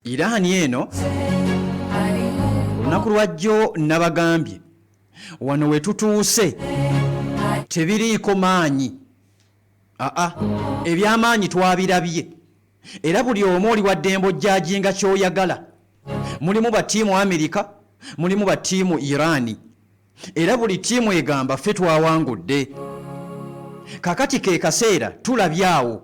Iraani eno olunaku lwajjo nabagambye wano we tutuuse tebiriiko maanyi. Ebyamaanyi twabirabye era buli omu oli wadde embojjajinga ky'oyagala. Mulimu ba ttiimu Amerika, mulimu ba ttiimu Iraani era buli ttiimu egamba ffe twawangudde. Kakati ke kaseera tulabyawo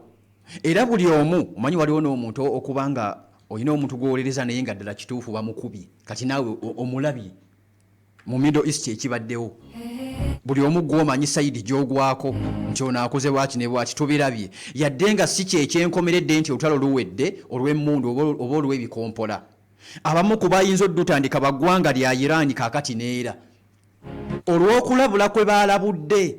era buli omu omanyi waliwo n'omuntu okuba nga olina omuntu gwowolereza naye nga ddala kituufu bamukubye kati naawe omulabye mu Middle East ekibaddewo. Buli omu gw'omanyi sayidi gy'ogwako nti ono akoze bwaki ne bwaki tubirabye yadde nga si kyekyenkomeredde nti olutalo luwedde olw'emmundu oba olw'ebikompola. Abamu ku bayinza oddutandika baggwanga lya Iraani kaakati neera olw'okulabula kwe baalabudde.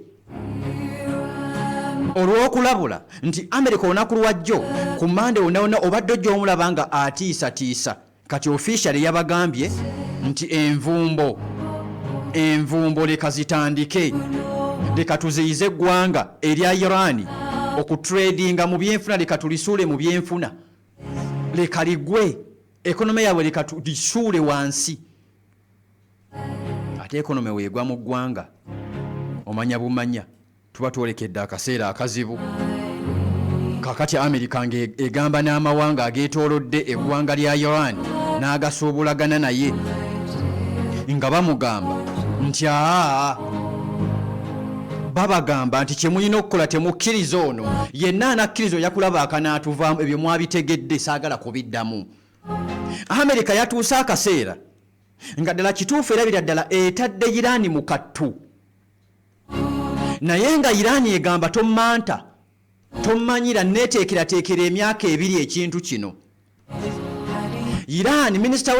Olw'okulabula nti Amerika olunaku lwajjo ku Mande wonna obadde ojja omulaba nga atiisatiisa. Kati officially yabagambye nti envumbo leka zitandike, leka tuziyize eggwanga erya Iraani okutradinga mu byenfuna, leka tulisuule mu byenfuna, leka ligwe ekonome yaabwe, leka tulisuule wansi. Ate ekonome weegwa mu ggwanga omanya bumanya tuba twolekedde akaseera akazibu. Kakati Amerika ng'egamba n'amawanga ageetoolodde eggwanga lya Iran n'agasuubulagana naye nga bamugamba nti babagamba nti kye mulina okukola temukkiriza ono, yenna anakkiriza ojja kulaba akanaatuvaamu, ebyo mwabitegedde saagala kubiddamu. Amerika yatuuse akaseera nga ddala kituufu erabira ddala etadde Iraani mu kattu. Naye nga Iraani egamba tommanta, tommanyira neteekerateekera emyaka ebiri ekintu kino. Iraani minisita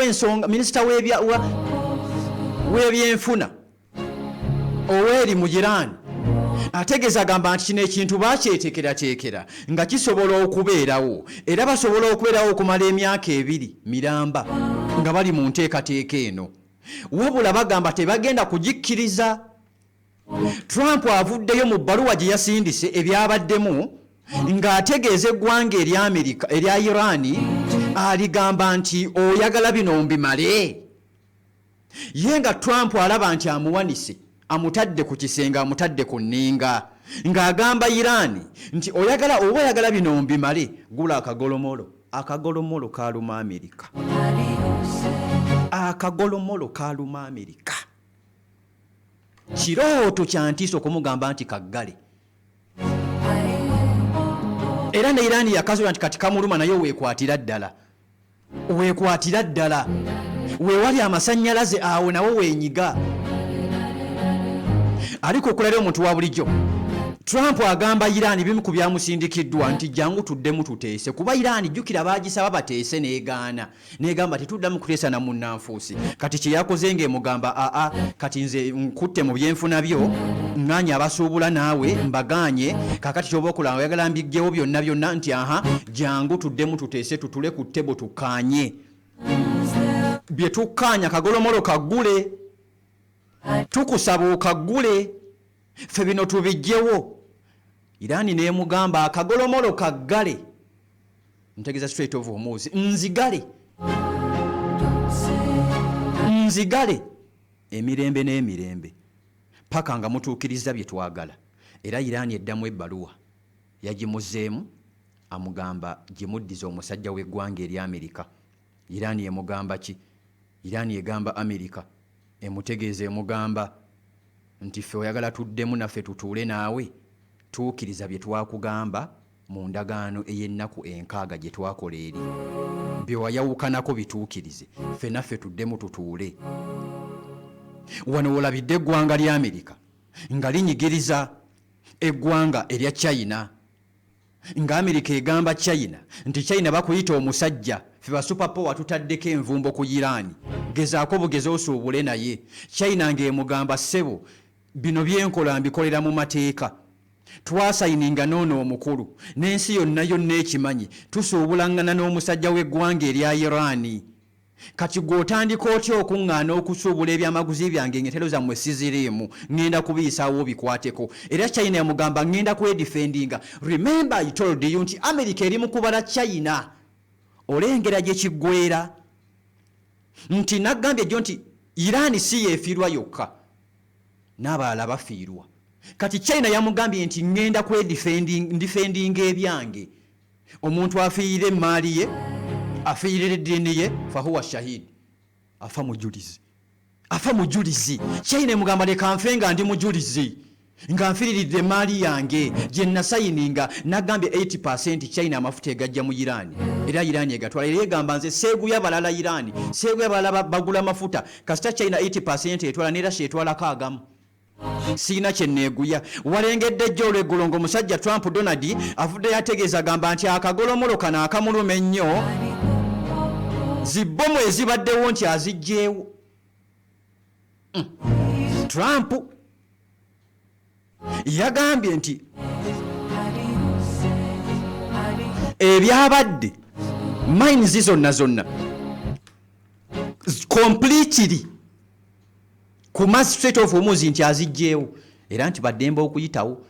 w'ebyenfuna oweri mu Iraani ategeeza agamba nti kino ekintu bakyeteekerateekera nga kisobola okubeerawo era basobola okubeerawo okumala emyaka ebiri miramba nga bali mu nteekateeka eno, wabula bagamba tebagenda kugikkiriza. Trump avuddeyo mu bbaluwa gye yasindise ebyabaddemu ng'ategeeza eggwanga erya Amerika erya Iraani aligamba nti oyagala bino mbimale. Ye nga Trump alaba nti amuwanise, amutadde ku kisenge, amutadde ku nninga, ng'agamba Iraani nti oyagala bino mbimale, gula akagolomolo. Akagolomolo kaaluma Amerika. Akagolomolo kaaluma Amerika. Kirooto kya ntiiso okumugamba nti kaggale. Era ne Iraani yakazola nti kati kamuluma naye weekwatira ddala. Weekwatira ddala. Weewali amasannyalaze awo nawo weenyiga. Aliko okulala omuntu wa bulijjo. Trump agamba Iraani bimu ku byamusindikiddwa nti jangu tuddemu tuteese, kuba Iraani jjukira baagisaba bateese n'egaana. N'egamba tetuddamu kuteesa na munnanfuusi. Kati kye yakoze ng'emugamba kati nze nkutte mu byenfuna byo, ŋŋaanye abasuubula naawe mbagaanye, kaakati ky'oba okulaba oyagala mbiggewo byonna nti jangu tuddemu tuteese tutule ku ttebo tukkaanye. Bye tukkaanya kagolomolo kaggule. Tukusaba okaggule. Ffe bino tubijjewo. Iraani n'emugamba akagolomolo kaggale. Ntegeeza straight of Hormuz. Nzigale. Emirembe n'emirembe. Paka nga mutuukiriza bye twagala. Era Iraani eddamu ebbaluwa yagimuzeemu amugamba gimuddiza omusajja w'eggwanga erya Amerika. Iraani emugamba ki? Iraani egamba Amerika emutegeeza emugamba nti ffe oyagala tuddemu naffe tutuule naawe, tuukiriza bye twakugamba mu ndagaano ey'ennaku 6 gye twakola eri. Bye wayawukanako bituukirize, ffe naffe tuddemu tutuule. Wano olabidde eggwanga lya Amerika nga linyigiriza eggwanga erya China, nga Amerika egamba China nti China bakuyita omusajja, ffe ba superpower tutaddeko envumbo ku Iraani, gezaako bugezi osuubule naye. China ng'emugamba ssebo bino byenkola mbikolera mu mateeka, twasayininga n'ono omukulu n'ensi yonna ekimanyi, tusuubulangana n'omusajja w'eggwanga erya Iraani. Kati gw'otandika otya okuŋŋaana okusuubula ebyamaguzi byange ng'entero zammwe siziriimu, ŋŋenda kubiyisaawo bikwateko. Era China yamugamba ŋŋenda kwedifendinga. Remember I told you nti America eri mu kubala China olengera gye kiggweera nti nagambye jjo nti Iran si yeefiirwa yokka n'abalala bafiirwa. Kati China yamugambye nti ngenda ndifendinga ebyange. Omuntu afiirira emmaali ye, afiirira eddiini ye, fahuwa shahidi, afa mujulizi. China emugamba leka nfe nga ndi mujulizi, nga nfiiriridde emmaali yange gye nasayininga. Nagambye 80% China amafuta egajja mu Iran, era Iran egatwala. Era egamba nze seeguya balala Iran, seeguya balala bagula mafuta. Kasita China 80% etwala ne Russia etwalako agamu. Siina kyenneeguya. Walengedde jjo olw'eggulo ng'omusajja Trump Donald avudde yategeeza agamba nti akagolomolo kano akamuluma ennyo, zibbomu ezibaddewo nti aziggyeewo. Trump yagambye nti ebyabadde mines zonna completely ku Strait of Hormuz nti aziggyeewo, era nti baddembe okuyitawo.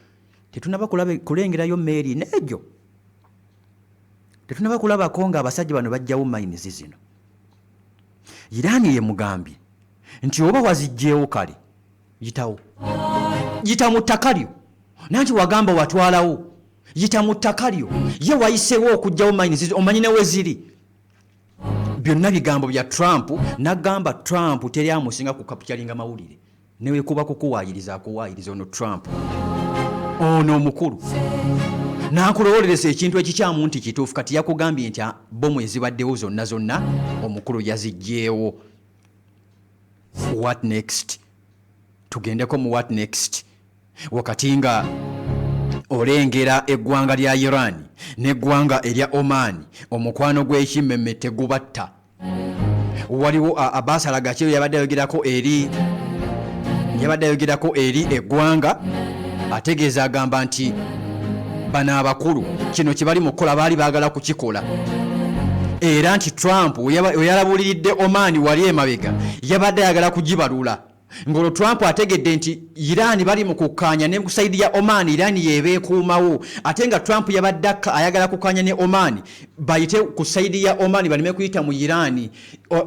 Tetunaba kulengerayo meeri n'egyo, tetunaba kulabako nga abasajja bano bajjawo mines zino. Iran ye mugambye nti oba waziggyeewo kale yita mu ttaka lyo, nanti wagamba watwalawo, yita mu ttaka lyo. Ye wayiseewo okuggyawo mines, omanyi ne we ziri. Byonna bigambo bya Trump. Nagamba Trump teri amusinga ku kapitalinga mawulire, newe kuba kukuwaayiriza ono Trump ono omukulu n'akulowolereza ekintu ekikyamu nti kituufu. Kati yakugambye nti bomu ezibaddewo zonna omukulu yaziggyeewo. What next? Tugendeko mu what next. Wakati nga olengera eggwanga lya Iran n'eggwanga erya Oman omukwano gw'ekimmemme tegubatta. Waliwo Abasalagakiro yabadde ayogerako eri eggwanga, ategeeza agamba nti bano abakulu kino kye bali mu kukola baali baagala kukikola, era nti Trump oyalabuliridde Oman wali emabega yabadde ayagala kugibalula. Ngolo Trump ategedde nti Iran bali mu kukkaanya ne kusayidi ya Oman, Iran yebeekuumawo. Ate nga Trump yabadde ayagala kukkaanya ne Oman bayite ku sayidi ya Oman baleme kuyita mu Iran.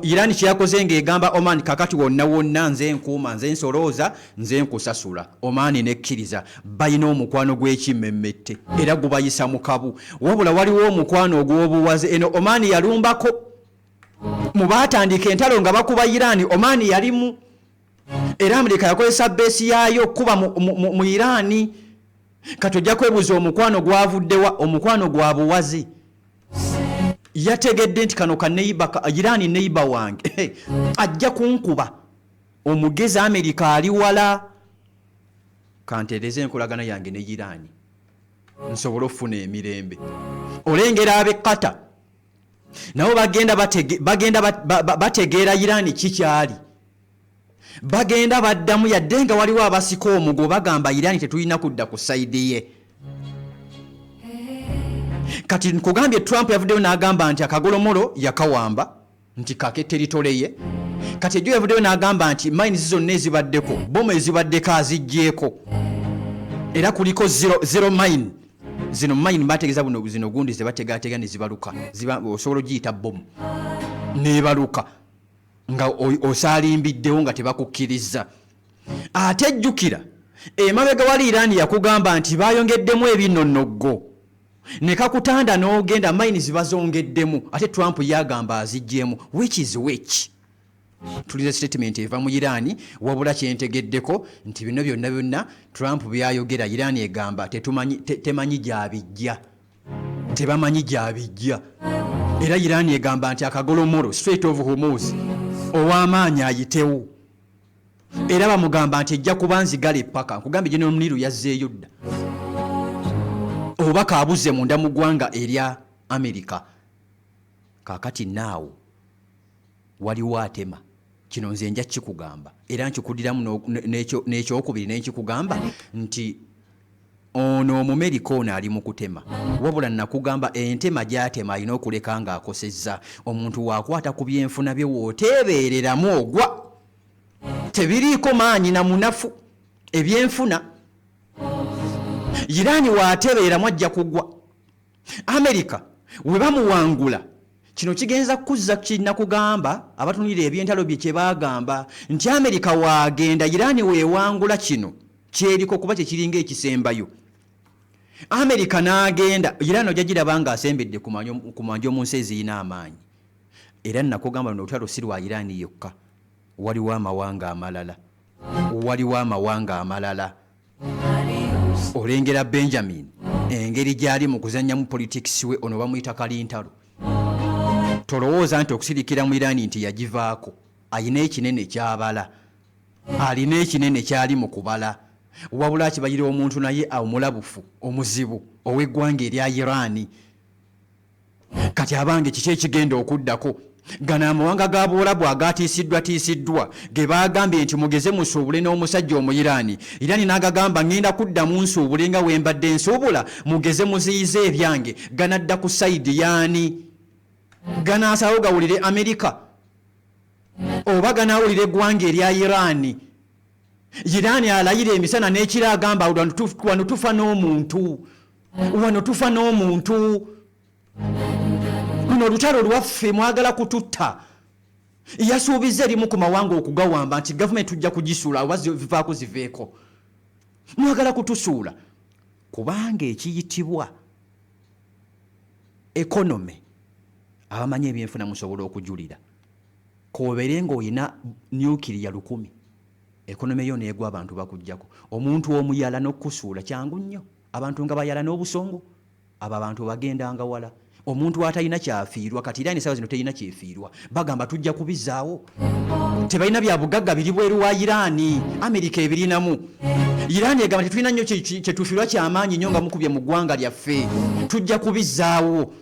Iran kyeyakoze ng'egamba Oman kakati wonna nze nkuuma, nze nsolooza, nze nkusasula. Oman nekkiriza. Balina omukwano gw'ekimmemmette era gubayisa mu kabu. Wabula waliwo omukwano ogw'obuwaze. Eno Oman yalumbako mu baatandika entalo nga bakuba Iran, Oman yalimu. Era Amerika yakozesa beesi yaayo kuba mu Iran. Kati ojja kwebuuza omukwano gwavuddewa, omukwano gwa buwaze. Yategedde nti kano Iran neighbor wange ajja kunkuba. Omugezi Amerika ali wala, kanteereza enkolagana yange ne Iran nsobole okufuna emirembe. Olengera ab'e Qatar nabo bagenda bategeera Iran kikyali. Bagenda baddamu yadde nga waliwo abasika omugo bagamba Iran tetulina kudda ku sayidi ye. Kati nkugambye Trump yavuddeyo n'agamba nti akagolomolo yakawamba nti kake teritole ye. Kati ejjo yavuddeyo n'agamba nti mines zonna ezibaddeko, bomu ezibaddeko aziggyeeko, era kuliko zero mine. Zino mine bategeeza zino gundi zebategaatega ne zibaluka, osobola ogiyita bomu nebaluka nga osalimbiddewo nga tebakukkiriza. Ate ejjukira emabega wali Iran yakugamba nti bayongeddemu ebinonoggo ne kakutanda n'ogenda mines bazongeddemu, ate Trump yagamba aziggyeemu. Which is which? Tulize statement eva mu Iran, wabula kyentegeddeko nti bino byonna Trump byayogera Iran egamba temanyi gyabijja, tebamanyi gyabijja. Era Iran egamba nti akagolomolo Strait of Hormuz ow'amaanyi ayitewo, era bamugamba nti ejja kuba nzigale paka. Nkugambye General Muniru yazzeeyo dda, oba kaabuze munda mu ggwanga erya Amerika. Kaakati naawo waliwo atema. Kino nze nja kikugamba era nkikuddiramu n'ekyokubiri n'ekikugamba nti ono Omumerika ono ali mu kutema. Wabula nakugamba entema gy'atema alina okuleka ng'akosezza. Omuntu waakwata ku byenfuna bye wooteebereramu ogwa. Tebiriiko maanyi na munafu ebyenfuna. Iran waatebeeramu ajja kugwa. Amerika we bamuwangula kino kigenza kuzza kinakugamba abatunulira ebyentalo bye kye bagamba nti Amerika waagenda Iran weewangula kino kyeriko kuba kyekiringa ekisembayo. Amerika n'agenda Iran ojja giraba nga asembedde ku manja mu nsi ezirina amaanyi. Era nakugamba luno olutalo si lwa Iran yokka, waliwo amawanga amalala. Olengera Benjamin engeri gy'ali mu kuzannyamu politics we ono bamuyita kalintalo. Tolowooza nti okusirikira mu Iran nti yagivaako. Alina ekinene ky'abala, alina ekinene ky'ali mu kubala. Wabula kibayira omuntu naye omulabufu omuzibu ow'eggwanga erya Iran. Kati abange kiki ekigenda okuddako? Gana amawanga ga Buwarabu agatiisiddwa ge baagambye nti mugeze musuubule n'omusajja Omuyiraani. Iran n'agagamba ngenda kuddamu nsuubule nga we mbadde nsuubula, mugeze muziyize ebyange. Ganadda ku sayidi yaani? Ganaasawo gawulire Amerika oba ganaawulire eggwanga erya Iran? Iran alayira emisana n'ekiro agamba wano tufa n'omuntu. Luno olutalo lwaffe mwagala kututta. Yasuubiza erimu ku mawanga okugawamba nti gavumenti tujja kugisuula oba zivaako ziveeko. Mwagala kutusuula kubanga ekiyitibwa ekonome abamanyi ebyenfuna musobola okujulira. Kobeere ng'olina nyukiriya 1,000 ekonome yo neegwa abantu bakujjako. Omuntu omuyala n'okusuula kyangu nnyo. Abantu nga bayala n'obusongo abo abantu bagendanga wala. Omuntu atalina kyafiirwa kati Iran essaawa zino terina kyefiirwa. Bagamba tujja kubizaawo. Tebalina bya bugagga biri bweru wa Iran. Amerika ebirinamu. Iran egamba tetulina nnyo kyetufiirwa ky'amaanyi nnyo nga mukubye mu ggwanga lyaffe. Tujja kubizaawo.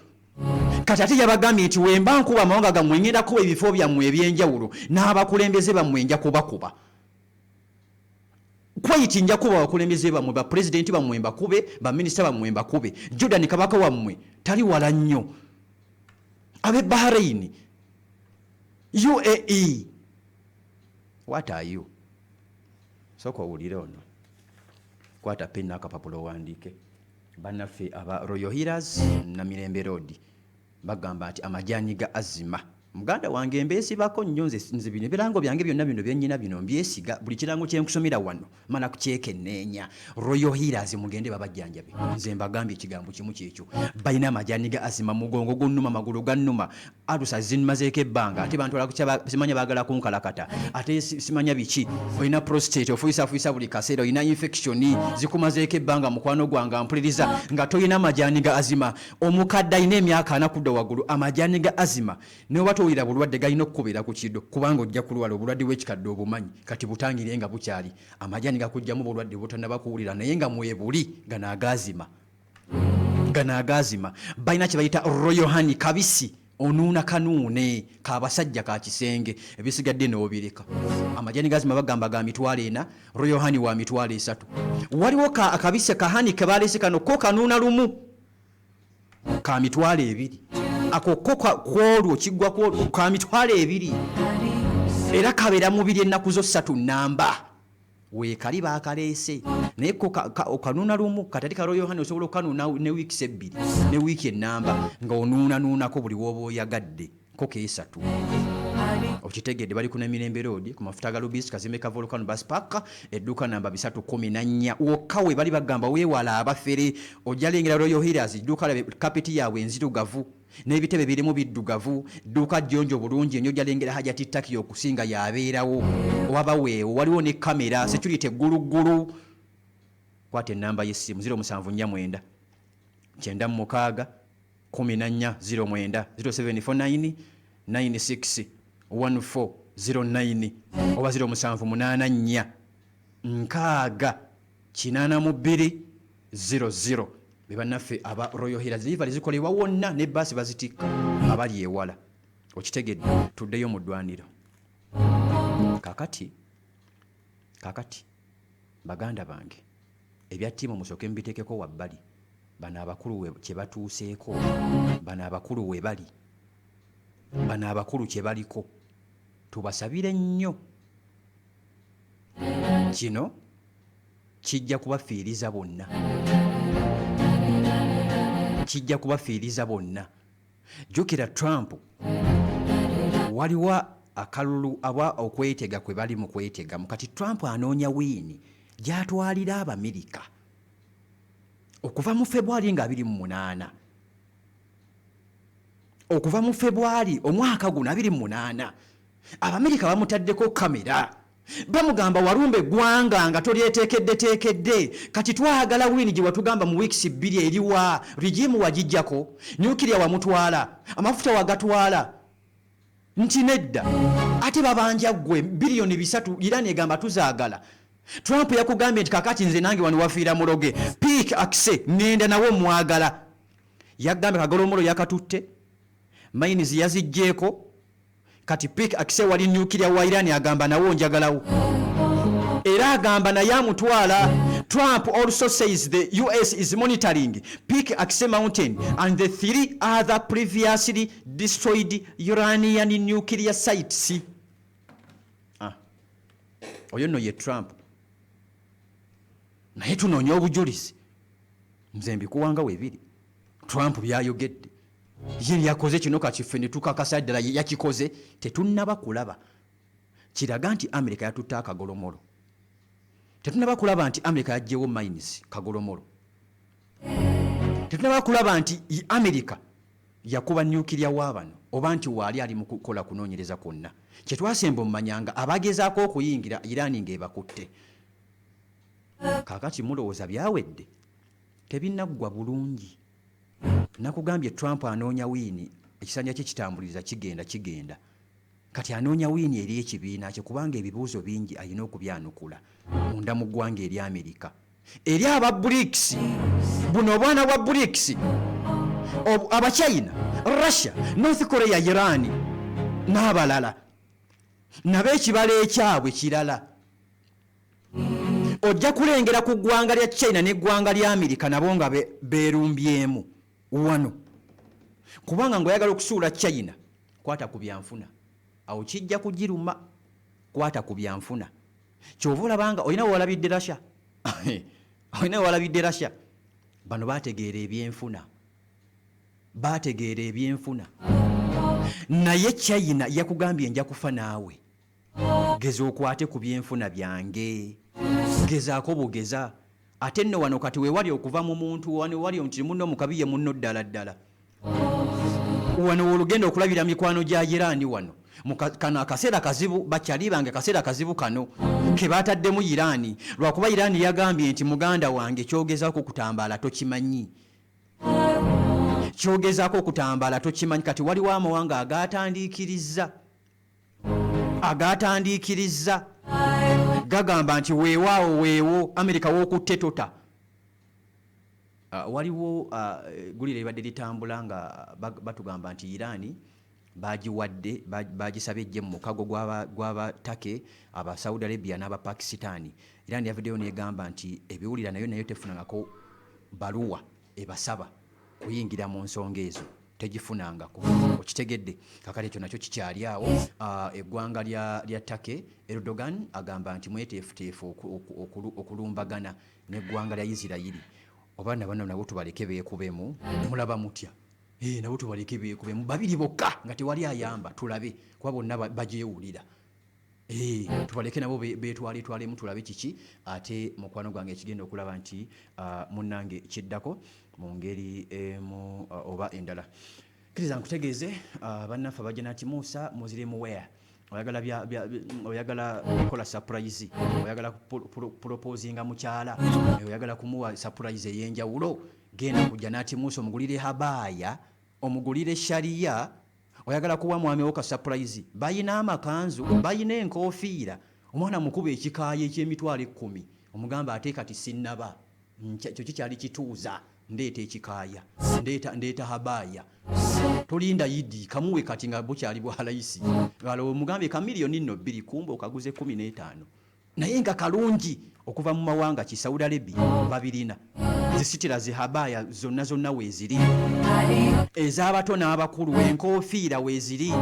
Kati ate yabagambye nti wemba nkuba amawanga gammwe ngenda kuba ebifo byammwe ebyenjawulo n'abakulembeze bammwe nja kubakuba. Kwayiti nja kuba abakulembeze bammwe, bapulezidenti bammwe mbakube, baminisita bammwe mbakube. Jordan kabaka wammwe tali wala nnyo. Abe Bahrain, UAE. What are you? Soko owulire ono. Kwata pen n'akapapula owandiike. Bannaffe aba Royal Healers na Mirembe Road bagamba nti amajaani ga Azima. Muganda wange mbeesibako nnyo nze bino ebirango byange byonna bino byennyina bino mbyesiga. Buli kirango kyenkusomera wano mana kukyekenneenya. Royal Healers mugende babajjanjabe. Nze mbagambye ekigambo kimu kyekyo. Balina amajaani ga Azima, mugongo gunnuma, magulu gannuma, alusa zinmazeeko ebbanga. Ate bantu simanya baagala kunkalakata. Ate simanya biki. Olina prostate ofuyisafuisa buli kaseera, olina infection zikumazeeko ebbanga mukwano gwange mpuliriza nga tolina amajaani ga Azima. Omukadde alina emyaka 40 waggulu, amajaani ga Azima newatowulira bulwadde galina okukubira ku kiddo kubanga ojja kulwala obulwadde bw'ekikadde obumanyi kati butangire nga bukyali. Amajaani gakujjamu bulwadde butannaba kuwulira naye nga mwebuli gano agazima. Balina kye bayita Royal Honey kabisi onuuna kanuune kabasajja ka kisenge ebisigadde n'obireka. Amajaani gazima bagamba ga mitwalo 4, Royal Honey wa mitwalo 3. Waliwo akabisi kahani ke baleese kano ko kanuuna lumu ka mitwalo 2. Ako kwolwo kiggwa kwolwo ka mitwalo 2 era kabeera mubiri ennaku zo 3 nnamba weekali baakaleese naye okanuuna lumu katali ka Royal Honey osobola okanuuna ne wiiki 2 ne wiiki ennamba nga onuunanuunako buli wooba oyagadde ko keesatu. Okitegedde bali ku Mirembe Road ku mafuta ga Lubisi kazimbe ka Volcano Bus Park edduuka namba 314 wokka we bali bagamba weewala abafere. Ojja lengera Royal Healers edduuka la kapiti yaabwe enzirugavu n'ebitebe birimu biddugavu, dduuka jjonjo bulungi ennyo jalengera Hajati Taki okusinga yabeerawo. Waba weewo waliwo ne kamera security egguluggulu. Kwata ennamba y'essimu 079 96 14 09 0749 96 1409 oba 0784 nkaaga 8200. Bebannaffe aba Royal Healers delivery zikolebwa wonna ne basi bazitikka abali ewala. Okitegedde tuddeyo mu ddwaniro. Kakati baganda bange ebya ttiimu musooke mbiteekeko wabbali. Bano abakulu kye batuuseeko, bano abakulu we bali, bano abakulu kye baliko tubasabire nnyo. Kino kijja kubafiiriza bonna, kijja kubafiiriza bonna. jjukira Trump waliwo akalulu aba okwetega kwe bali mu kwetega kati Trump anoonya wiini gy'atwalira Abamerika okuva mu February nga 28 okuva mu February omwaka guno 28 Abamerika bamutaddeko kamera bamugamba walumbe eggwanga nga tolyeteekedde kati twagala wiini gye watugamba mu weeks 2 eriwa rigimu wagijjako nyukirya wamutwala amafuta wagatwala nti nedda ate babanja gwe biliyoni 3 Iran egamba tuzaagala Trump yakugambye nti kakati nze nange wano wafiira muloge Peak Akse ngenda nawo mwagala yagambye Kagolomolo yakatutte mines yazijjeeko kati Peak Akse wali nuclear wa Iran agamba nawo njagalawo era agamba naye amutwala. Trump also says the US is monitoring Peak Akse Mountain and the 3 other previously destroyed Iranian nuclear sites. Oyo no ye Trump. Naye tunoonya obujulizi. Nze mbikuwanga weebiri. Trump byayogedde. Ye yakoze kino kati ffe ne tukakasa ddala yakikoze tetunnaba kulaba. Kiraga nti Amerika yatutta Kagolomolo. Tetunnaba kulaba nti Amerika yaggyewo mines Kagolomolo. Tetunnaba kulaba nti Amerika yakuba nuclear wabano oba nti waali ali mu kukola kunoonyereza kwonna. Kye twasemba omumanyanga abagezaako okuyingira Iran ng'ebakutte. Kaakati mulowooza byawedde tebinnaggwa bulungi. Nakugambye Trump anoonya wiini ekisanja kye kitambuliriza kigenda kati anoonya wiini eri ekibiina kye kubanga ebibuuzo bingi alina okubyanukula munda mu ggwanga eri Amerika eri aba BRICS buno obwana bwa BRICS aba China, Russia, North Korea, Iran n'abalala nabo ekibala ekyabwe kirala. Ojja kulengera ku ggwanga lya China n'eggwanga lya Amerika nabo nga beerumbyemu wano kubanga ng'oyagala okusuula China kwata ku byanfuna awo kijja kugiruma kwata ku byanfuna kyova olabanga olina walabidde Russia olina walabidde Russia bano bategeera ebyenfuna naye China yakugambye nja kufa naawe geza okwate ku byenfuna byange gezaako bugeza ate nno wano kati weewali okuva mu muntu wano wali nti munno mukabiye munno ddala wano olugenda okulabira mikwano gya Iran wano kano akaseera kazibu bakyali bange akaseera kazibu kano ke baataddemu Iran lwakuba Iran yagambye nti muganda wange kyogezaako okutambaala tokimanyi kati waliwo amawanga agatandiikiriza gagamba nti weewo Amerika w'okutte tota. Waliwo gulire libadde litambula nga batugamba nti Iran bagiwadde bagisabye ejje mu mukago gw'abatake aba Saudi Arabia n'aba Pakistan. Iran yaviddeyo negamba nti ebiwulira nayo tefunangako baluwa ebasaba kuyingira mu nsonga ezo tegifunangako okitegedde kakale ekyo nakyo kikyali awo. Eggwanga lya Turkey Erdogan agamba nti mweteefuteefu okulumbagana n'eggwanga lya Isirairi obaana bano nabo tubaleke beekubemu mulaba mutya nabo tubaleke beekubemu babiri bokka nga tewali ayamba tulabe kuba bonna bagyewulira tubaleke nabo betwalemu tulabe kiki ate mukwano gwange ekigenda okulaba nti munnange kiddako mu ngeri emu oba endala. Kkiriza nkutegeeze bannaffe bajja nti Musa muziremu where oyagala kukola surprise oyagala proposinga mukyala oyagala kumuwa surprise ey'enjawulo genda kujja nati Musa omugulire habaya omugulire sharia oyagala kuwa mwami wo ka surprise bayina amakanzu bayina enkofiira omwana mukuba ekikaayo eky'emitwalo 10 omugamba ate kati sinnaba kyo kikyali kituuza ndeeta ekikaaya ndeeta habaya tolinda yidi kamuwe kati nga bukyali bwa layisi ngalo omugambye ka miliyoni 2 kumbe okaguze 15 naye nga kalungi okuva mu mawanga ki Saudi Arabia babirina zisitira zihabaya zonna weeziri ez'abato n'abakulu enkofiira weeziri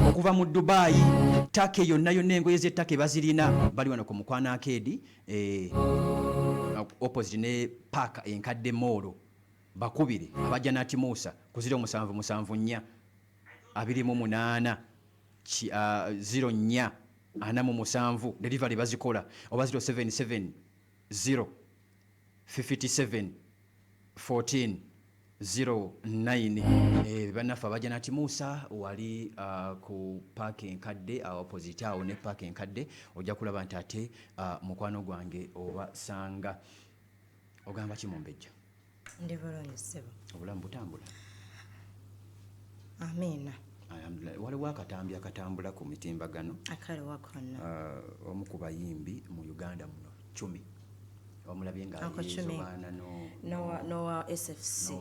okuva mu Dubai Turkey yonna engoye z'ettake bazirina bali wano ku Mukwana Arcade opposite ne park enkadde mall bakubire abajja nati Musa ku 0774 28 04 47 delivery bazikola oba 077 0 57 14 09 bannaffe abajja nati Musa wali ku paaka enkadde opposite awo ne paaka enkadde ojja kulaba nti ate mukwano gwange obasanga. Ogamba ki Mumbejja? Ndi bulungi ssebo. Obulamu butambula? Amiina. Alhamdulillah. Waliwo akatambi akatambula ku mitimbagano akaliwo konna omu ku bayimbi mu Uganda muno 10 omulabye nga yezobaana nowa SFC.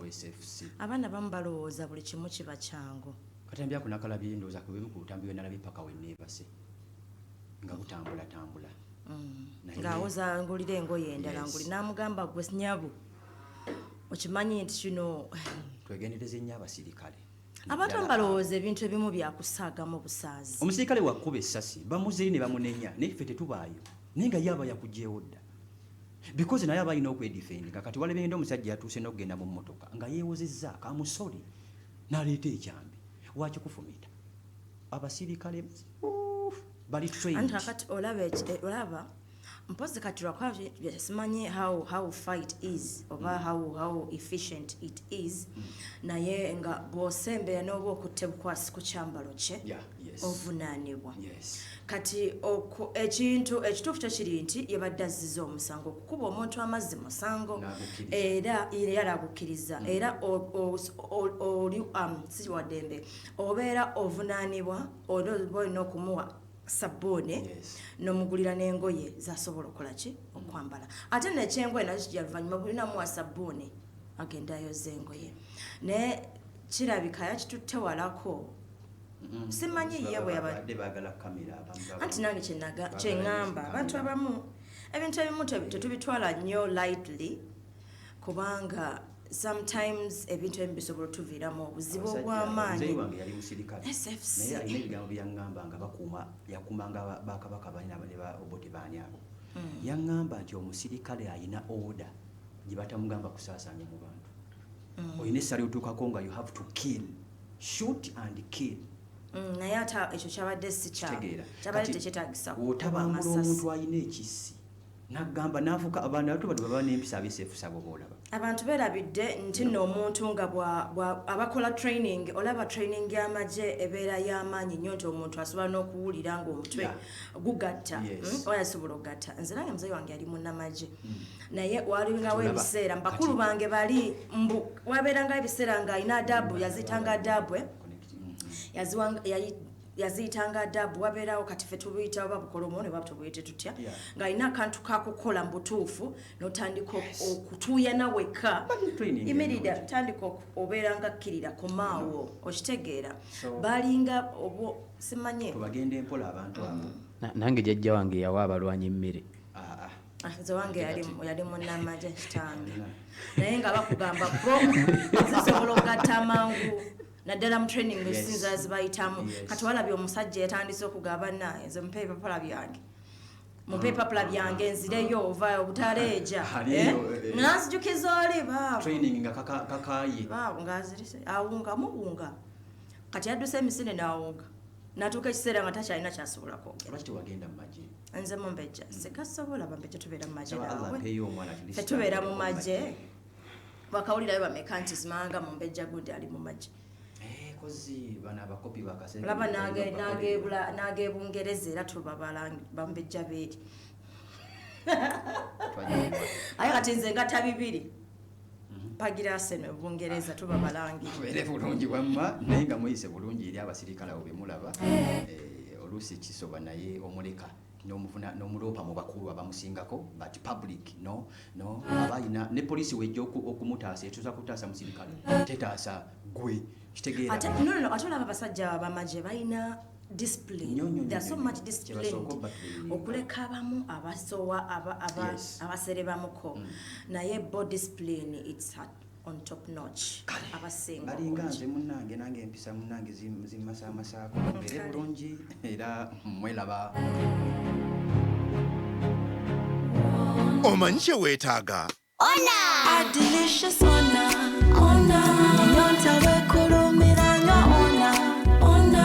Abaana bamu balowooza buli kimu kiba kyangu. Katambi ako nakalabye ndowooza ku bimu ku butambi bwe nalabye paka we neebase nga butambula. Ng'awoza ngulira engoye endala nguli n'amugamba gwe nyabu okimanyi nti kino twegendereze nnyo abasirikale. Abantu balowooza ebintu ebimu byakusaagamu busaazi. Omusirikale wakuba essasi bamuzeeyo ne bamunenya naye ffe tetubaayo naye nga yaba yakugyewo dda because naye aba alina okwedifendinga. Kati walabengenda omusajja yatuuse n'okugenda mu mmotoka nga yeewozezza kamusoli n'aleeta ekyambi wakikufumita. Abasirikale bali trained. Kati olaba mpozi kati lwakwa simanyi how fight is oba how efficient it is naye nga bw'osembera n'oba okutte bukwasi ku kyambalo kye ovunaanibwa. Kati ekintu ekituufu kyo kiri nti yabadde azizza omusango okukuba omuntu amazzi musango era yalagukkiriza era oli si waddembe obeera ovunaanibwa olina okumuwa sabboone n'omugulira n'engoye zasobola okukola ki okwambala. Ate nekyengoye nakyo kijavanyuma bulinamuwa sabboone agenda ayoza engoye naye kirabika yakitutte walako. Simanyi ye bwe yabadde baagala kamera anti nange kyeŋŋamba abantu abamu ebintu ebimu tetubitwala nnyo lightly kubanga sometimes ebintu ebimu bisobola otuviiramu obuzibu obw'amaanyi. Wange yali musirikale naye alina ebigambo byaŋŋamba nga yakuumanga bakabaka balina ne ba Obote baani abo. Yaŋŋamba nti omusirikale alina order gye batamugamba kusaasaanya mu bantu. Olina essali otuukako nga you have to kill, shoot and kill. Naye ate ekyo kyabadde si kyabadde tekyetaagisa otambula omuntu alina ekisi nagamba nafuka abantu baba n'empisa abeesefusa boolaba. Abantu beerabidde nti nno omuntu nga abakola training olaba training y'amagye ebeera y'amaanyi nnyo nti omuntu asobola n'okuwulira ng'omutwe gugatta oyo asobola okugatta. Nze nange muzeeyi wange yali munnamagye naye walingawo ebiseera bakulu bange bali wabeerangawo ebiseera ng'alina adabu yaziyitanga adabu yaziyitanga adabu wabeerawo kati ffe tubuyita oba bukolomo ne baba tubuyite tutya ng'alina akantu kakukola mu butuufu n'otandika okutuuya nawekka imirida tandika obeera nga kkirira komaawo okitegeera balinga obwo simanye tubagenda empola abantu abo. Nange jjajja wange yawa abalwanyi emmere. Nze wange yali munnamagye kitange naye nga bakugamba pro zisobola okugatta amangu naddala mu training esinza zibayitamu. Kati walabye omusajja yatandise okugaba naye nze mupe ebipapula byange nzireyo ova obutaleeja nanzijukiza oli awunga muwunga kati yadduse emisinde n'awunga natuuka ekiseera nga takyalina kyasobola kwogera. Nze Mumbejja sekasobola Bambejja tubeera mu magye naawe ffe tubeera mu magye bakawulirayo bameka nti simanga Mumbejja gundi ali mu magye. Laba n'agebungereza era tuba Bambejja beeri aye kati nze ngatta bibiri pagira Arsenal Bungereza tuba balangi. Tubeere bulungi wamma naye nga muyise bulungi eri abasirikale abo bemulaba oluusi kisoba naye omuleka n'omuloopa mu bakulu abamusingako but public no abayina ne poliisi wejja okumutaasa etuusa kutaasa musirikale tetaasa gwe kitegeera. Ate olaba abasajja bamagye balina discipline. There's so much discipline. Okuleka abamu abasowa abaserebamuko naye bo discipline it's on top notch. Abasinga balinga nze munnange nange empisa munnange zimasamasaako mbere bulungi era mwelaba. Omanyi kye weetaaga A delicious ona, ona. Nyonta we kulumira nyo ona, ona.